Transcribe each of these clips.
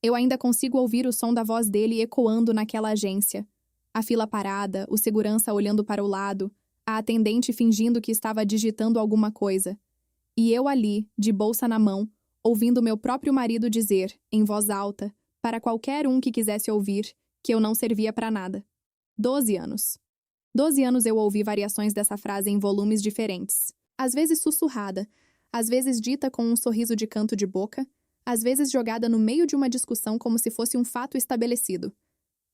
Eu ainda consigo ouvir o som da voz dele ecoando naquela agência. A fila parada, o segurança olhando para o lado, a atendente fingindo que estava digitando alguma coisa. E eu ali, de bolsa na mão, ouvindo meu próprio marido dizer, em voz alta, para qualquer um que quisesse ouvir, que eu não servia para nada. 12 anos. 12 anos eu ouvi variações dessa frase em volumes diferentes. Às vezes sussurrada, às vezes dita com um sorriso de canto de boca, às vezes jogada no meio de uma discussão como se fosse um fato estabelecido.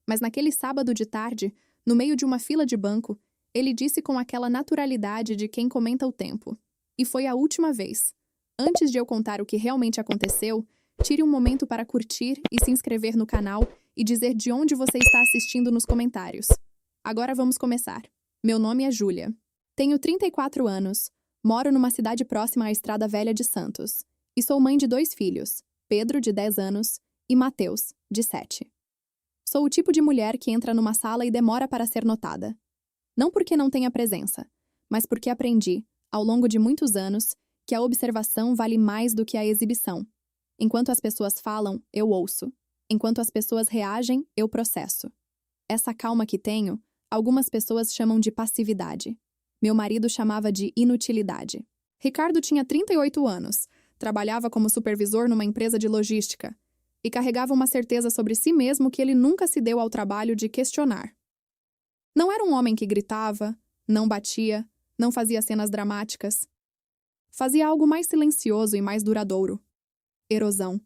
Mas naquele sábado de tarde, no meio de uma fila de banco, ele disse com aquela naturalidade de quem comenta o tempo. E foi a última vez. Antes de eu contar o que realmente aconteceu, tire um momento para curtir e se inscrever no canal e dizer de onde você está assistindo nos comentários. Agora vamos começar. Meu nome é Júlia. Tenho 34 anos, moro numa cidade próxima à Estrada Velha de Santos, e sou mãe de 2 filhos, Pedro, de 10 anos, e Mateus, de 7. Sou o tipo de mulher que entra numa sala e demora para ser notada. Não porque não tenha presença, mas porque aprendi, ao longo de muitos anos, que a observação vale mais do que a exibição. Enquanto as pessoas falam, eu ouço. Enquanto as pessoas reagem, eu processo. Essa calma que tenho, algumas pessoas chamam de passividade. Meu marido chamava de inutilidade. Ricardo tinha 38 anos, trabalhava como supervisor numa empresa de logística e carregava uma certeza sobre si mesmo que ele nunca se deu ao trabalho de questionar. Não era um homem que gritava, não batia, não fazia cenas dramáticas. Fazia algo mais silencioso e mais duradouro. Erosão.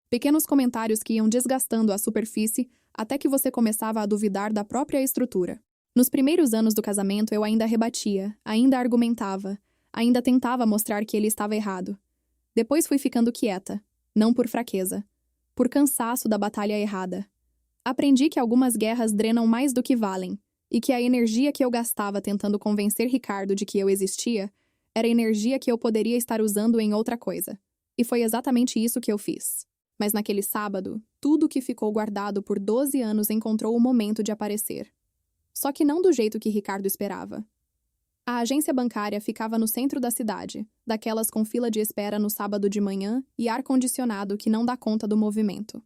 Pequenos comentários que iam desgastando a superfície até que você começava a duvidar da própria estrutura. Nos primeiros anos do casamento eu ainda rebatia, ainda argumentava, ainda tentava mostrar que ele estava errado. Depois fui ficando quieta, não por fraqueza, por cansaço da batalha errada. Aprendi que algumas guerras drenam mais do que valem, e que a energia que eu gastava tentando convencer Ricardo de que eu existia era energia que eu poderia estar usando em outra coisa. E foi exatamente isso que eu fiz. Mas naquele sábado, tudo que ficou guardado por 12 anos encontrou o momento de aparecer. Só que não do jeito que Ricardo esperava. A agência bancária ficava no centro da cidade, daquelas com fila de espera no sábado de manhã e ar-condicionado que não dá conta do movimento.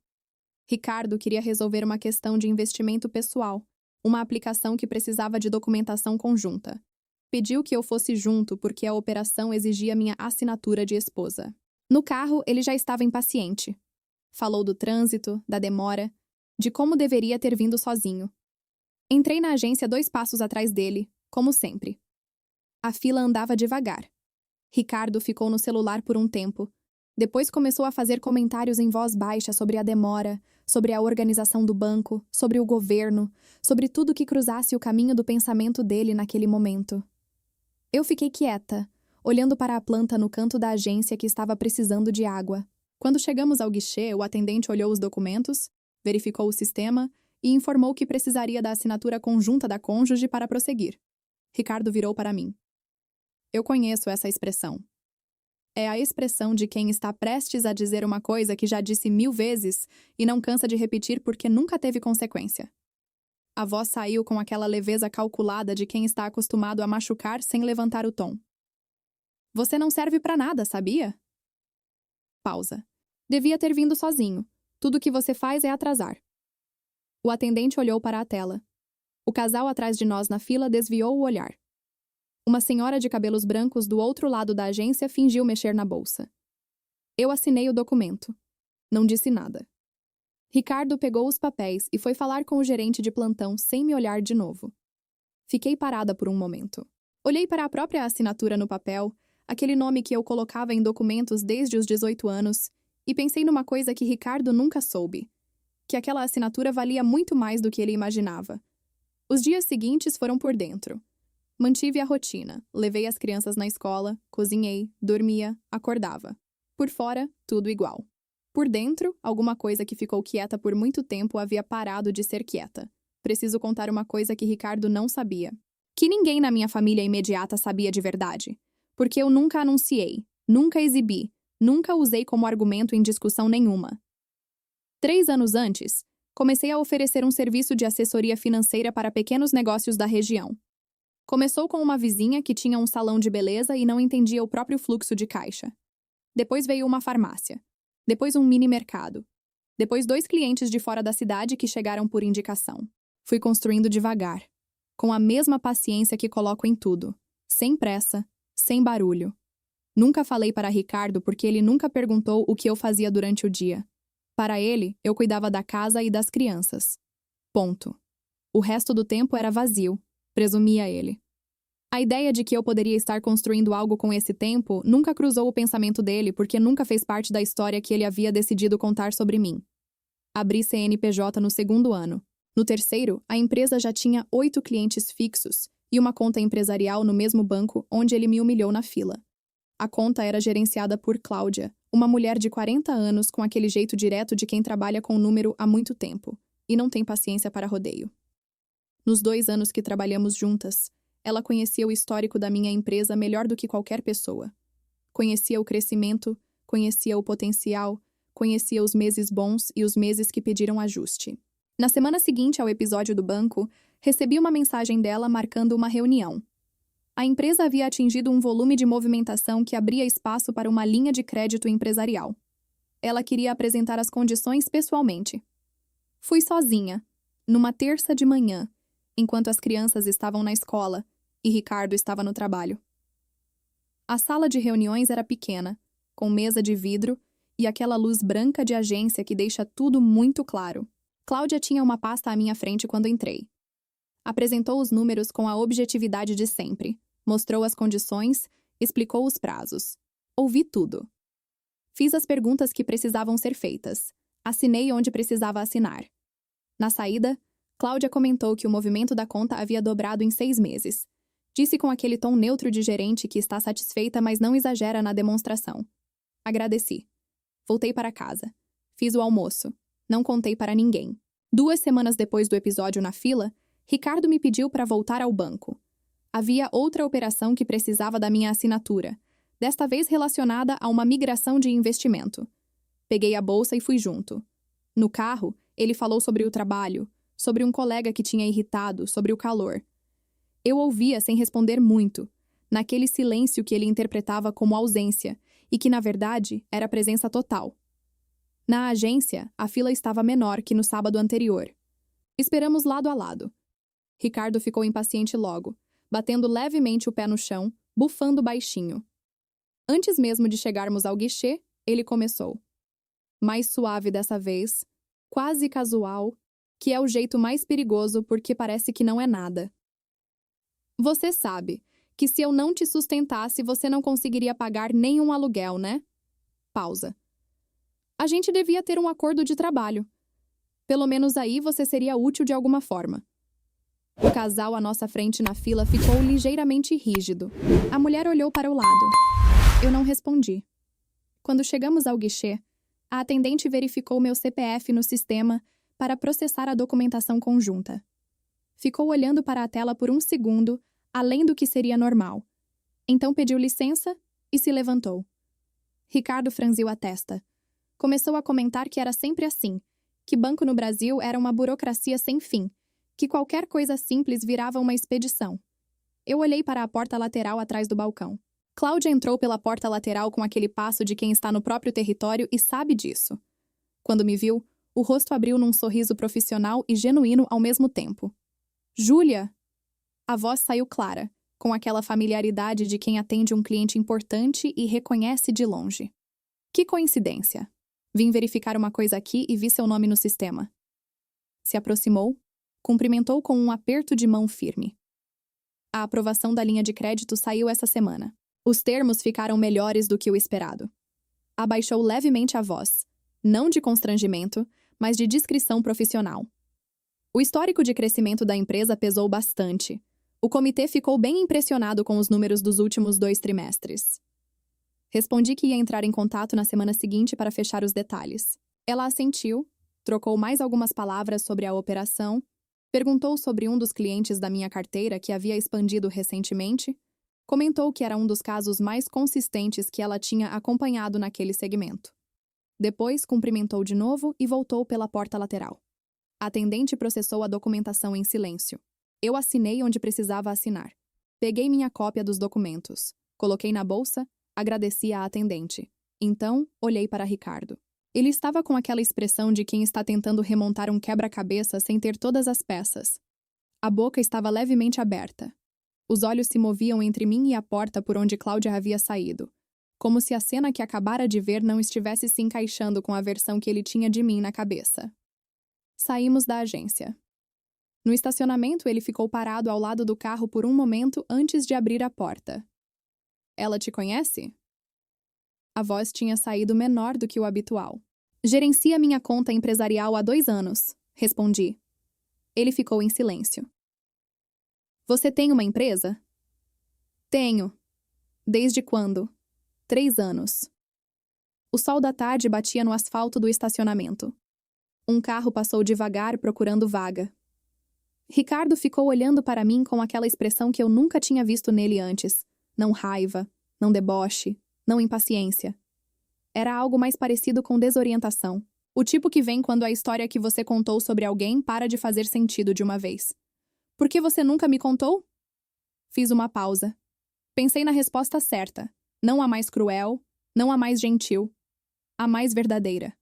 Ricardo queria resolver uma questão de investimento pessoal, uma aplicação que precisava de documentação conjunta. Pediu que eu fosse junto porque a operação exigia minha assinatura de esposa. No carro, ele já estava impaciente. Falou do trânsito, da demora, de como deveria ter vindo sozinho. Entrei na agência 2 passos atrás dele, como sempre. A fila andava devagar. Ricardo ficou no celular por um tempo. Depois começou a fazer comentários em voz baixa sobre a demora, sobre a organização do banco, sobre o governo, sobre tudo que cruzasse o caminho do pensamento dele naquele momento. Eu fiquei quieta, olhando para a planta no canto da agência que estava precisando de água. Quando chegamos ao guichê, o atendente olhou os documentos, verificou o sistema e informou que precisaria da assinatura conjunta da cônjuge para prosseguir. Ricardo virou para mim. Eu conheço essa expressão. É a expressão de quem está prestes a dizer uma coisa que já disse 1000 vezes e não cansa de repetir porque nunca teve consequência. A voz saiu com aquela leveza calculada de quem está acostumado a machucar sem levantar o tom. Você não serve para nada, sabia? Pausa. Devia ter vindo sozinho. Tudo o que você faz é atrasar. O atendente olhou para a tela. O casal atrás de nós na fila desviou o olhar. Uma senhora de cabelos brancos do outro lado da agência fingiu mexer na bolsa. Eu assinei o documento. Não disse nada. Ricardo pegou os papéis e foi falar com o gerente de plantão sem me olhar de novo. Fiquei parada por um momento. Olhei para a própria assinatura no papel, aquele nome que eu colocava em documentos desde os 18 anos, e pensei numa coisa que Ricardo nunca soube, que aquela assinatura valia muito mais do que ele imaginava. Os dias seguintes foram por dentro. Mantive a rotina, levei as crianças na escola, cozinhei, dormia, acordava. Por fora, tudo igual. Por dentro, alguma coisa que ficou quieta por muito tempo havia parado de ser quieta. Preciso contar uma coisa que Ricardo não sabia. Que ninguém na minha família imediata sabia de verdade. Porque eu nunca anunciei, nunca exibi, nunca usei como argumento em discussão nenhuma. 3 anos antes, comecei a oferecer um serviço de assessoria financeira para pequenos negócios da região. Começou com uma vizinha que tinha um salão de beleza e não entendia o próprio fluxo de caixa. Depois veio uma farmácia. Depois um mini mercado. Depois 2 clientes de fora da cidade que chegaram por indicação. Fui construindo devagar, com a mesma paciência que coloco em tudo, sem pressa, sem barulho. Nunca falei para Ricardo porque ele nunca perguntou o que eu fazia durante o dia. Para ele, eu cuidava da casa e das crianças. Ponto. O resto do tempo era vazio, presumia ele. A ideia de que eu poderia estar construindo algo com esse tempo nunca cruzou o pensamento dele porque nunca fez parte da história que ele havia decidido contar sobre mim. Abri CNPJ no 2º ano. No 3º, a empresa já tinha 8 clientes fixos e uma conta empresarial no mesmo banco onde ele me humilhou na fila. A conta era gerenciada por Cláudia, uma mulher de 40 anos com aquele jeito direto de quem trabalha com o número há muito tempo e não tem paciência para rodeio. Nos 2 anos que trabalhamos juntas, ela conhecia o histórico da minha empresa melhor do que qualquer pessoa. Conhecia o crescimento, conhecia o potencial, conhecia os meses bons e os meses que pediram ajuste. Na semana seguinte ao episódio do banco, recebi uma mensagem dela marcando uma reunião. A empresa havia atingido um volume de movimentação que abria espaço para uma linha de crédito empresarial. Ela queria apresentar as condições pessoalmente. Fui sozinha, numa terça de manhã, enquanto as crianças estavam na escola e Ricardo estava no trabalho. A sala de reuniões era pequena, com mesa de vidro e aquela luz branca de agência que deixa tudo muito claro. Cláudia tinha uma pasta à minha frente quando entrei. Apresentou os números com a objetividade de sempre. Mostrou as condições, explicou os prazos. Ouvi tudo. Fiz as perguntas que precisavam ser feitas. Assinei onde precisava assinar. Na saída, Cláudia comentou que o movimento da conta havia dobrado em 6 meses. Disse com aquele tom neutro de gerente que está satisfeita, mas não exagera na demonstração. Agradeci. Voltei para casa. Fiz o almoço. Não contei para ninguém. 2 semanas depois do episódio na fila, Ricardo me pediu para voltar ao banco. Havia outra operação que precisava da minha assinatura, desta vez relacionada a uma migração de investimento. Peguei a bolsa e fui junto. No carro, ele falou sobre o trabalho, sobre um colega que tinha irritado, sobre o calor. Eu ouvia sem responder muito, naquele silêncio que ele interpretava como ausência e que, na verdade, era presença total. Na agência, a fila estava menor que no sábado anterior. Esperamos lado a lado. Ricardo ficou impaciente logo, batendo levemente o pé no chão, bufando baixinho. Antes mesmo de chegarmos ao guichê, ele começou. Mais suave dessa vez, quase casual, que é o jeito mais perigoso porque parece que não é nada. Você sabe que se eu não te sustentasse, você não conseguiria pagar nenhum aluguel, né? Pausa. A gente devia ter um acordo de trabalho. Pelo menos aí você seria útil de alguma forma. O casal à nossa frente na fila ficou ligeiramente rígido. A mulher olhou para o lado. Eu não respondi. Quando chegamos ao guichê, a atendente verificou meu CPF no sistema para processar a documentação conjunta. Ficou olhando para a tela por um segundo, além do que seria normal. Então pediu licença e se levantou. Ricardo franziu a testa. Começou a comentar que era sempre assim, que banco no Brasil era uma burocracia sem fim, que qualquer coisa simples virava uma expedição. Eu olhei para a porta lateral atrás do balcão. Cláudia entrou pela porta lateral com aquele passo de quem está no próprio território e sabe disso. Quando me viu, o rosto abriu num sorriso profissional e genuíno ao mesmo tempo. Júlia! A voz saiu clara, com aquela familiaridade de quem atende um cliente importante e reconhece de longe. Que coincidência! Vim verificar uma coisa aqui e vi seu nome no sistema. Se aproximou, cumprimentou com um aperto de mão firme. A aprovação da linha de crédito saiu essa semana. Os termos ficaram melhores do que o esperado. Abaixou levemente a voz, não de constrangimento, mas de discrição profissional. O histórico de crescimento da empresa pesou bastante. O comitê ficou bem impressionado com os números dos últimos 2 trimestres. Respondi que ia entrar em contato na semana seguinte para fechar os detalhes. Ela assentiu, trocou mais algumas palavras sobre a operação, perguntou sobre um dos clientes da minha carteira que havia expandido recentemente, comentou que era um dos casos mais consistentes que ela tinha acompanhado naquele segmento. Depois, cumprimentou de novo e voltou pela porta lateral. A atendente processou a documentação em silêncio. Eu assinei onde precisava assinar. Peguei minha cópia dos documentos, coloquei na bolsa, agradeci à atendente. Então, olhei para Ricardo. Ele estava com aquela expressão de quem está tentando remontar um quebra-cabeça sem ter todas as peças. A boca estava levemente aberta. Os olhos se moviam entre mim e a porta por onde Cláudia havia saído, como se a cena que acabara de ver não estivesse se encaixando com a versão que ele tinha de mim na cabeça. Saímos da agência. No estacionamento, ele ficou parado ao lado do carro por um momento antes de abrir a porta. Ela te conhece? A voz tinha saído menor do que o habitual. Gerencia minha conta empresarial há 2 anos, respondi. Ele ficou em silêncio. Você tem uma empresa? Tenho. Desde quando? 3 anos. O sol da tarde batia no asfalto do estacionamento. Um carro passou devagar procurando vaga. Ricardo ficou olhando para mim com aquela expressão que eu nunca tinha visto nele antes. Não raiva, não deboche, não impaciência. Era algo mais parecido com desorientação. O tipo que vem quando a história que você contou sobre alguém para de fazer sentido de uma vez. Por que você nunca me contou? Fiz uma pausa. Pensei na resposta certa. Não a mais cruel, não a mais gentil. A mais verdadeira.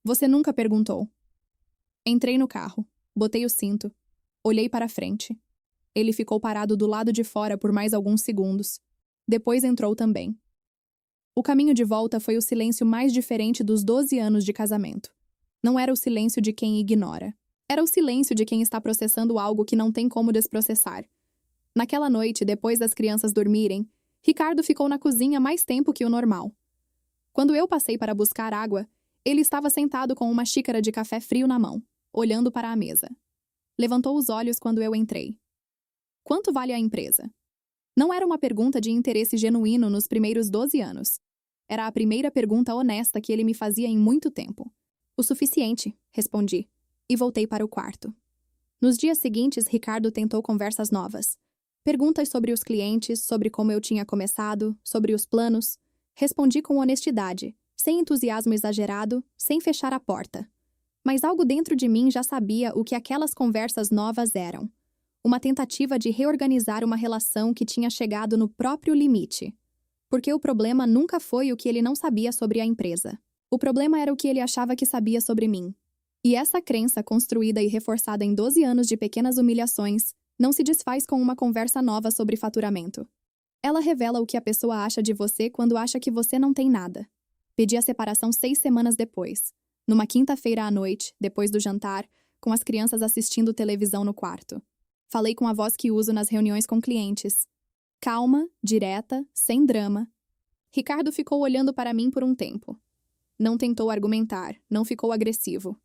Você nunca perguntou. Entrei no carro. Botei o cinto. Olhei para frente. Ele ficou parado do lado de fora por mais alguns segundos. Depois entrou também. O caminho de volta foi o silêncio mais diferente dos 12 anos de casamento. Não era o silêncio de quem ignora. Era o silêncio de quem está processando algo que não tem como desprocessar. Naquela noite, depois das crianças dormirem, Ricardo ficou na cozinha mais tempo que o normal. Quando eu passei para buscar água, ele estava sentado com uma xícara de café frio na mão, olhando para a mesa. Levantou os olhos quando eu entrei. Quanto vale a empresa? Não era uma pergunta de interesse genuíno nos primeiros 12 anos. Era a primeira pergunta honesta que ele me fazia em muito tempo. O suficiente, respondi, e voltei para o quarto. Nos dias seguintes, Ricardo tentou conversas novas. Perguntas sobre os clientes, sobre como eu tinha começado, sobre os planos. Respondi com honestidade, sem entusiasmo exagerado, sem fechar a porta. Mas algo dentro de mim já sabia o que aquelas conversas novas eram. Uma tentativa de reorganizar uma relação que tinha chegado no próprio limite. Porque o problema nunca foi o que ele não sabia sobre a empresa. O problema era o que ele achava que sabia sobre mim. E essa crença, construída e reforçada em 12 anos de pequenas humilhações, não se desfaz com uma conversa nova sobre faturamento. Ela revela o que a pessoa acha de você quando acha que você não tem nada. Pedi a separação 6 semanas depois. Numa quinta-feira à noite, depois do jantar, com as crianças assistindo televisão no quarto. Falei com a voz que uso nas reuniões com clientes. Calma, direta, sem drama. Ricardo ficou olhando para mim por um tempo. Não tentou argumentar, não ficou agressivo.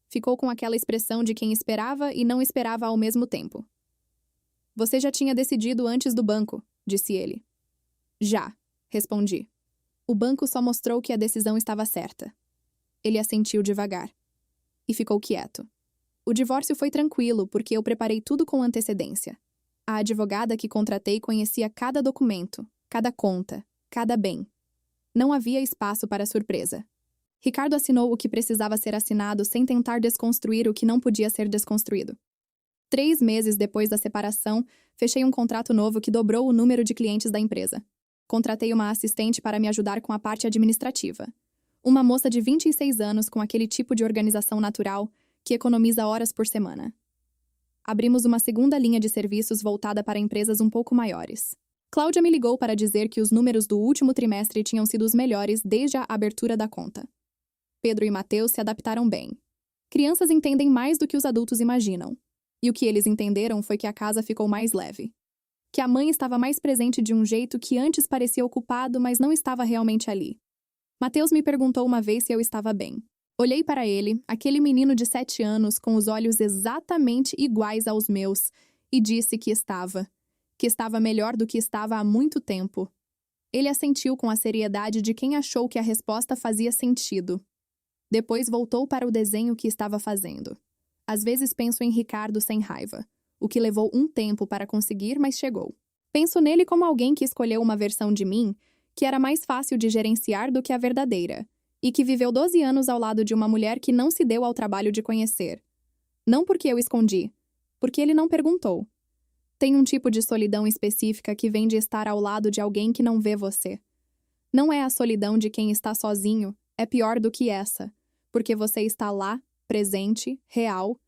Ficou com aquela expressão de quem esperava e não esperava ao mesmo tempo. Você já tinha decidido antes do banco, disse ele. Já, respondi. O banco só mostrou que a decisão estava certa. Ele assentiu devagar. E ficou quieto. O divórcio foi tranquilo, porque eu preparei tudo com antecedência. A advogada que contratei conhecia cada documento, cada conta, cada bem. Não havia espaço para surpresa. Ricardo assinou o que precisava ser assinado sem tentar desconstruir o que não podia ser desconstruído. 3 meses depois da separação, fechei um contrato novo que dobrou o número de clientes da empresa. Contratei uma assistente para me ajudar com a parte administrativa. Uma moça de 26 anos com aquele tipo de organização natural que economiza horas por semana. Abrimos uma segunda linha de serviços voltada para empresas um pouco maiores. Cláudia me ligou para dizer que os números do último trimestre tinham sido os melhores desde a abertura da conta. Pedro e Mateus se adaptaram bem. Crianças entendem mais do que os adultos imaginam. E o que eles entenderam foi que a casa ficou mais leve. Que a mãe estava mais presente de um jeito que antes parecia ocupado, mas não estava realmente ali. Mateus me perguntou uma vez se eu estava bem. Olhei para ele, aquele menino de 7 anos com os olhos exatamente iguais aos meus, e disse que estava melhor do que estava há muito tempo. Ele assentiu com a seriedade de quem achou que a resposta fazia sentido. Depois voltou para o desenho que estava fazendo. Às vezes penso em Ricardo sem raiva, o que levou um tempo para conseguir, mas chegou. Penso nele como alguém que escolheu uma versão de mim que era mais fácil de gerenciar do que a verdadeira, e que viveu 12 anos ao lado de uma mulher que não se deu ao trabalho de conhecer. Não porque eu escondi, porque ele não perguntou. Tem um tipo de solidão específica que vem de estar ao lado de alguém que não vê você. Não é a solidão de quem está sozinho, é pior do que essa, porque você está lá, presente, real,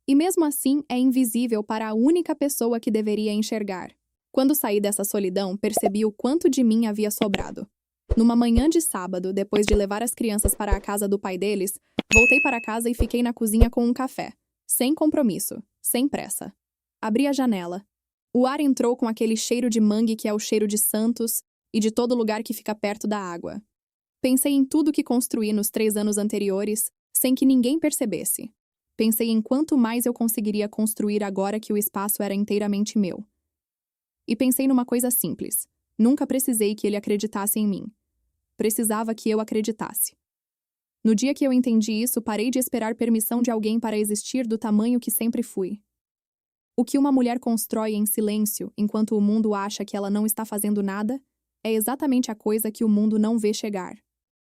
e mesmo assim é invisível para a única pessoa que deveria enxergar. Quando saí dessa solidão, percebi o quanto de mim havia sobrado. Numa manhã de sábado, depois de levar as crianças para a casa do pai deles, voltei para casa e fiquei na cozinha com um café, sem compromisso, sem pressa. Abri a janela. O ar entrou com aquele cheiro de mangue que é o cheiro de Santos e de todo lugar que fica perto da água. Pensei em tudo que construí nos 3 anos anteriores, sem que ninguém percebesse. Pensei em quanto mais eu conseguiria construir agora que o espaço era inteiramente meu. E pensei numa coisa simples. Nunca precisei que ele acreditasse em mim. Precisava que eu acreditasse. No dia que eu entendi isso, parei de esperar permissão de alguém para existir do tamanho que sempre fui. O que uma mulher constrói em silêncio, enquanto o mundo acha que ela não está fazendo nada, é exatamente a coisa que o mundo não vê chegar.